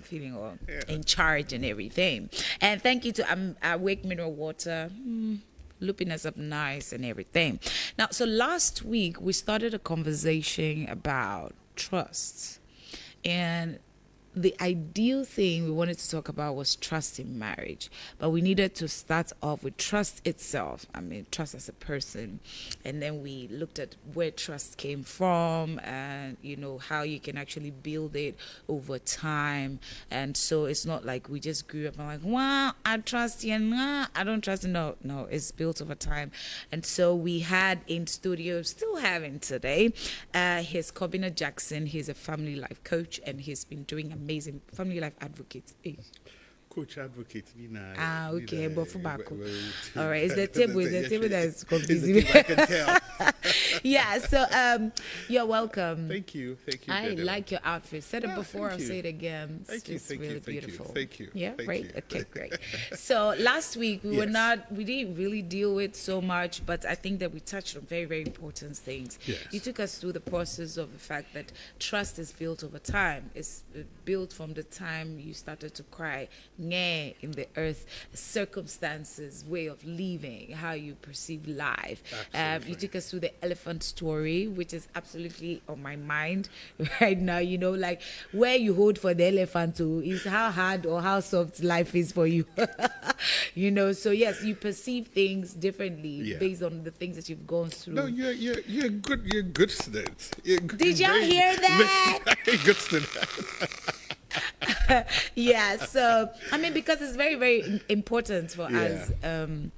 feeling all in charge and everything. And thank you to Awake Mineral Water. Looping us up nice and everything. Now, so last week we started a conversation about trust. And the ideal thing we wanted to talk about was trust in marriage, but we needed to start off with trust itself. I mean, trust as a person, and then we looked at where trust came from, and how you can actually build it over time. And so it's not like we just grew up and like, wow, I trust you, and I don't trust you. No, it's built over time. And so we had in studio, still having today, his Kobina Jackson. He's a family life coach, and he's been doing amazing family life advocate. Hey. Coach advocate. Okay, but for back. All right, it's the table that is confusing me. I can tell. Yeah, so you're welcome. Thank you. I like your outfit. Said it before, I'll say it again. Thank you. Really beautiful. Thank you. Yeah, thank right? You. Okay, great. So last week we didn't really deal with so much, but I think that we touched on very, very important things. Yes. You took us through the process of the fact that trust is built over time. It's built from the time you started to cry in the earth, circumstances, way of living, how you perceive life. You took us through the elephant story, which is absolutely on my mind right now. Like where you hold for the elephant to is how hard or how soft life is for you. So yes, you perceive things differently based on the things that you've gone through. No, you're a good student. Did y'all hear that? Very good student. Yeah, so I mean, because it's very, very important for us. And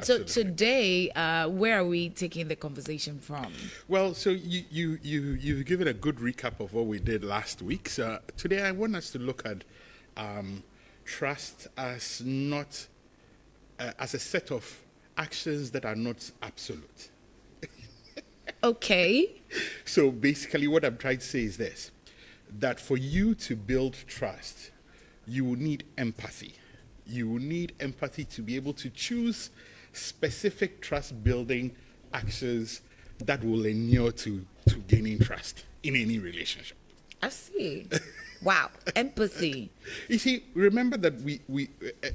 so today, where are we taking the conversation from? Well, so you've given a good recap of what we did last week. So today I want us to look at trust as not as a set of actions that are not absolute. Okay. So basically what I'm trying to say is this, that for you to build trust, you will need empathy. You will need empathy to be able to choose specific trust-building actions that will inure to gaining trust in any relationship. I see. Wow, empathy. You see, remember that we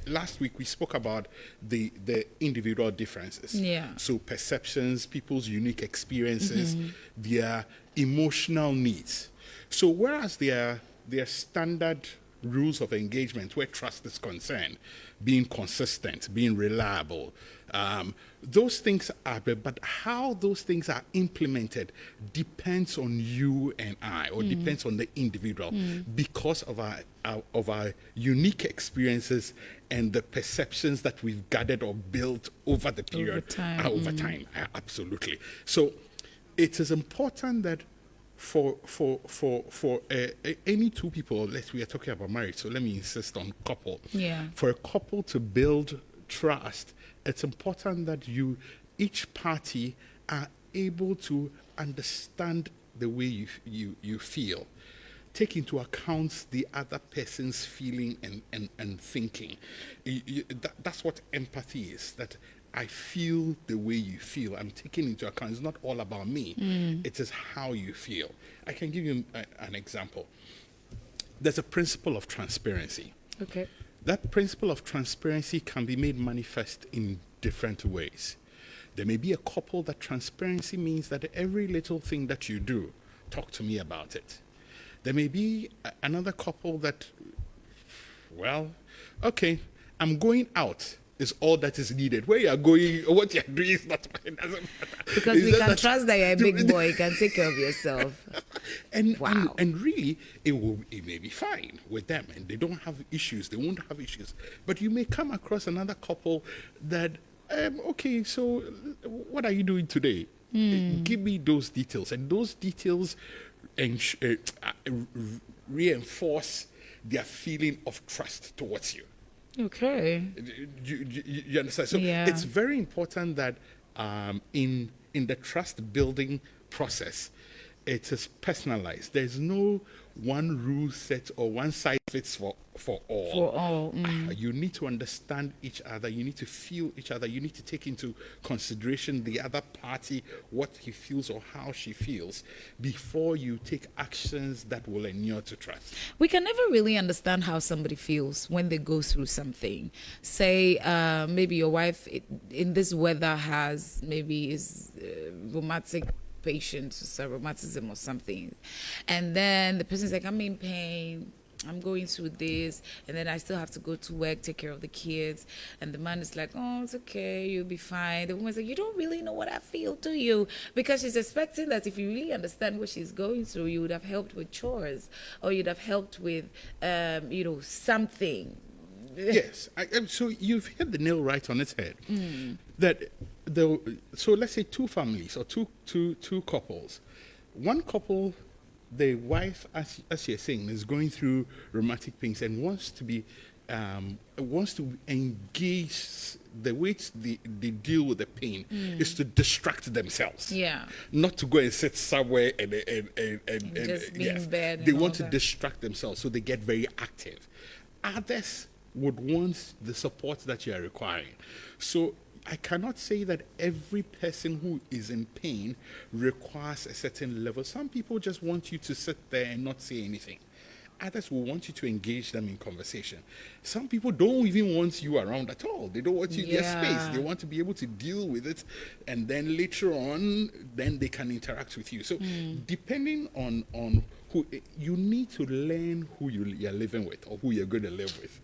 last week we spoke about the individual differences. Yeah. So perceptions, people's unique experiences, their emotional needs. So whereas there are standard rules of engagement where trust is concerned, being consistent, being reliable, those things are, but how those things are implemented depends on you and I, or depends on the individual, because of our unique experiences and the perceptions that we've gathered or built over the period, over time, absolutely. So it is important that for any two people, we are talking about marriage, so let me insist on couple. Yeah. For a couple to build trust, it's important that each party are able to understand the way you feel. Take into account the other person's feeling and thinking. That's what empathy is, that I feel the way you feel. I'm taking into account. It's not all about me. It is how you feel. I can give you an example. There's a principle of transparency. Okay. That principle of transparency can be made manifest in different ways. There may be a couple that transparency means that every little thing that you do, talk to me about it. There may be another couple that, well, okay, I'm going out. Is all that is needed. Where you are going, or what you are doing is not, it doesn't matter. Because we can trust that you're a big boy, you can take care of yourself. And really, it may be fine with them, and they don't have issues. They won't have issues. But you may come across another couple that, okay, so what are you doing today? Give me those details, and those details reinforce their feeling of trust towards you. Okay. You understand? So it's very important that in the trust building process, it is personalized. There's no one rule set or one size fits for all. For all. You need to understand each other. You need to feel each other. You need to take into consideration the other party, what he feels or how she feels, before you take actions that will inure to trust. We can never really understand how somebody feels when they go through something. Say, maybe your wife in this weather is rheumatic patients or rheumatism or something, and then the person's like, I'm in pain, I'm going through this, and then I still have to go to work, take care of the kids, and the man is like, oh, it's okay, you'll be fine. The woman's like, you don't really know what I feel, do you? Because she's expecting that if you really understand what she's going through, you would have helped with chores, or you'd have helped with something. Yes. So you've hit the nail right on its head. So let's say two families or two couples. One couple, the wife, as you're saying, is going through rheumatic pains and wants to engage. The way they deal with the pain is to distract themselves. Yeah. Not to go and sit somewhere and just be in bed. They want to distract themselves, so they get very active. Others would want the support that you are requiring. So I cannot say that every person who is in pain requires a certain level. Some people just want you to sit there and not say anything. Others will want you to engage them in conversation. Some people don't even want you around at all. They don't want you in their space. They want to be able to deal with it, and then later on, then they can interact with you. So depending on who, you need to learn who you're living with or who you're going to live with.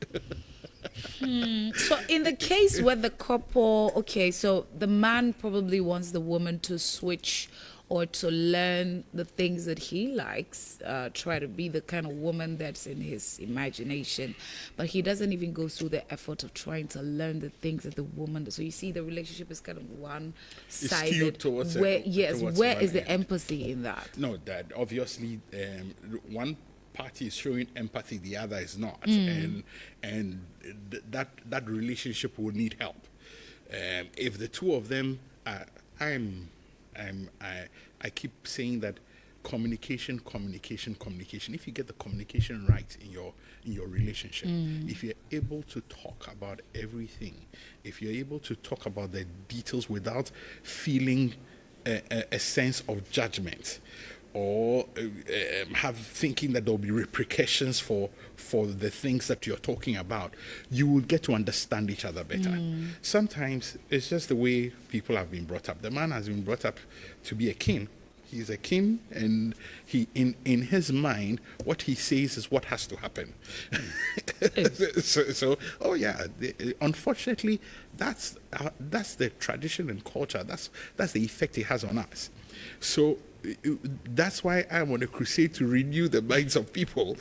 So in the case where the couple, so the man probably wants the woman to switch or to learn the things that he likes, try to be the kind of woman that's in his imagination, but he doesn't even go through the effort of trying to learn the things that the woman does. So you see, the relationship is kind of one-sided. Where is the empathy in that? No, that obviously one party is showing empathy, the other is not, and that relationship will need help. If the two of them are, I keep saying that communication. If you get the communication right in your relationship, if you're able to talk about everything, if you're able to talk about the details without feeling a sense of judgment, or thinking that there'll be repercussions for the things that you're talking about, you will get to understand each other better. Sometimes it's just the way people have been brought up. The man has been brought up to be a king. He's a king, and he in his mind, what he says is what has to happen. Unfortunately, that's the tradition and culture. That's the effect it has on us. So that's why I'm on a crusade to renew the minds of people.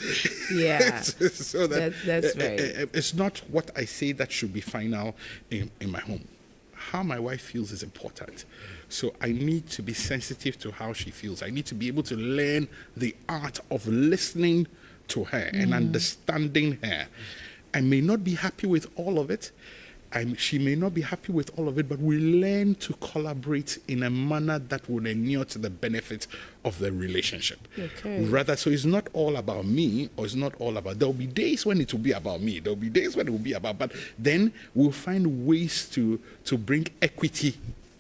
Yeah. So that's right. It's not what I say that should be final in my home. How my wife feels is important. So I need to be sensitive to how she feels. I need to be able to learn the art of listening to her and understanding her. I may not be happy with all of it. She may not be happy with all of it, but we learn to collaborate in a manner that will inure to the benefit of the relationship. Okay. Rather, so it's not all about me, or it's not all about. There'll be days when it will be about me. There'll be days when it will be about. But then we'll find ways to bring equity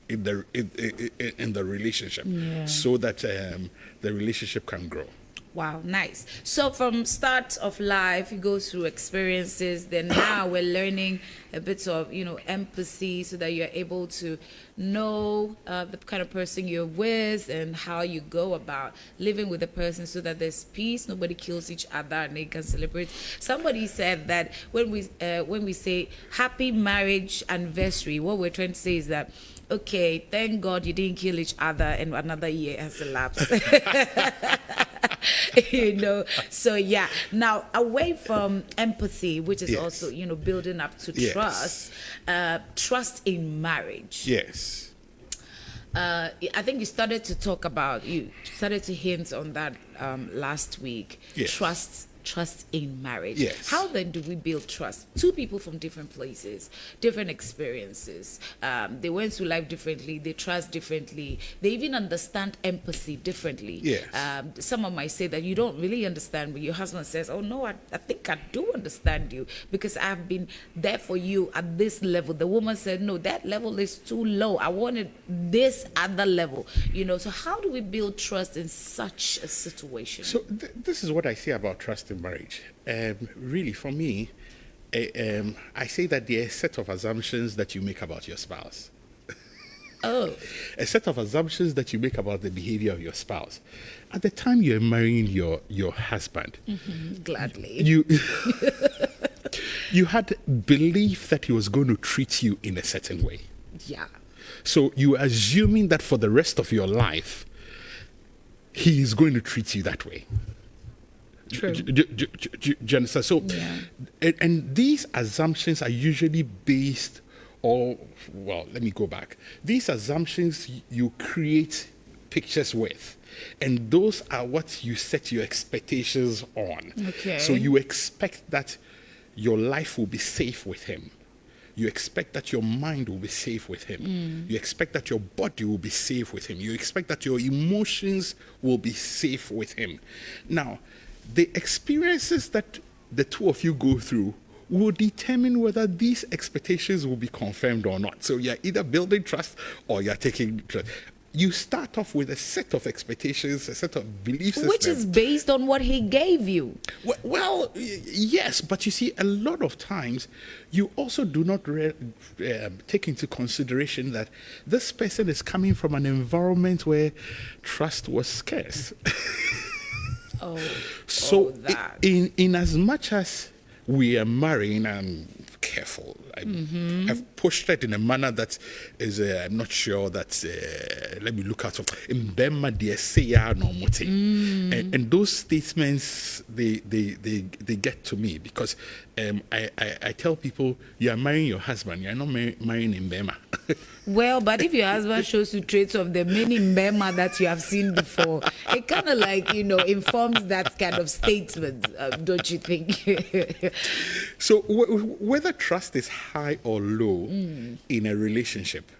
in the relationship, so that the relationship can grow. Wow, nice. So from start of life, you go through experiences. Then now we're learning a bit of, empathy, so that you're able to know the kind of person you're with and how you go about living with the person, so that there's peace, nobody kills each other, and they can celebrate. Somebody said that when we say happy marriage anniversary, what we're trying to say is that, okay, thank God you didn't kill each other and another year has elapsed. So yeah. Now, away from empathy, which is also, building up to trust in marriage. Yes. I think you started to hint on that last week. Yes. trust in marriage. Yes. How then do we build trust? Two people from different places, different experiences. They went through life differently. They trust differently. They even understand empathy differently. Yes. Someone might say that you don't really understand, but your husband says, oh no, I think I do understand you because I've been there for you at this level. The woman said, no, that level is too low. I wanted this other level. So how do we build trust in such a situation? So this is what I say about trust in marriage. Really, for me, I say that there are a set of assumptions that you make about your spouse. Oh. A set of assumptions that you make about the behavior of your spouse. At the time you're marrying your husband, Gladly. You had belief that he was going to treat you in a certain way. Yeah. So you are assuming that for the rest of your life, he is going to treat you that way. True. Do you understand? So, Yeah. and these assumptions are usually based, let me go back. These assumptions you create pictures with, and those are what you set your expectations on. Okay. So you expect that your life will be safe with him. You expect that your mind will be safe with him. You expect that your body will be safe with him. You expect that your emotions will be safe with him. Now, the experiences that the two of you go through will determine whether these expectations will be confirmed or not. So you're either building trust or you're taking trust. You start off with a set of expectations, a set of belief systems. Which is based on what he gave you. Well, yes, but you see, a lot of times you also do not take into consideration that this person is coming from an environment where trust was scarce. So, that. in as much as we are marrying, I'm careful. I've pushed it in a manner that is, I'm not sure that, let me look out of, and those statements, they get to me because I tell people, you are marrying your husband, you are not marrying in Bema. Well, but if your husband shows you traits of the many Mbema that you have seen before, it kind of like, informs that kind of statement, don't you think? So whether trust is high or low in a relationship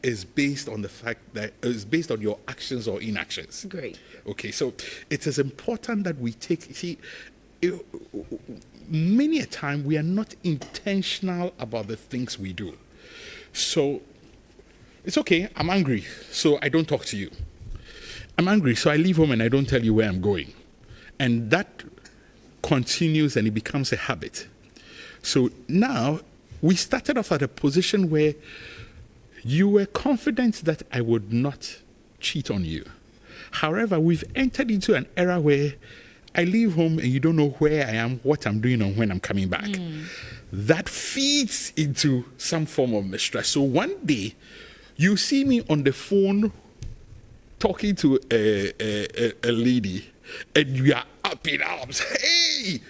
is based on the fact that is based on your actions or inactions. Great. Okay, so it is important that we many a time we are not intentional about the things we do. So it's okay, I'm angry, so I don't talk to you. I'm angry, so I leave home and I don't tell you where I'm going. And that continues and it becomes a habit. So now we started off at a position where you were confident that I would not cheat on you. However, we've entered into an era where I leave home and you don't know where I am, what I'm doing, or when I'm coming back. That feeds into some form of mistrust. So one day, you see me on the phone talking to a lady, and you are up in arms. Hey,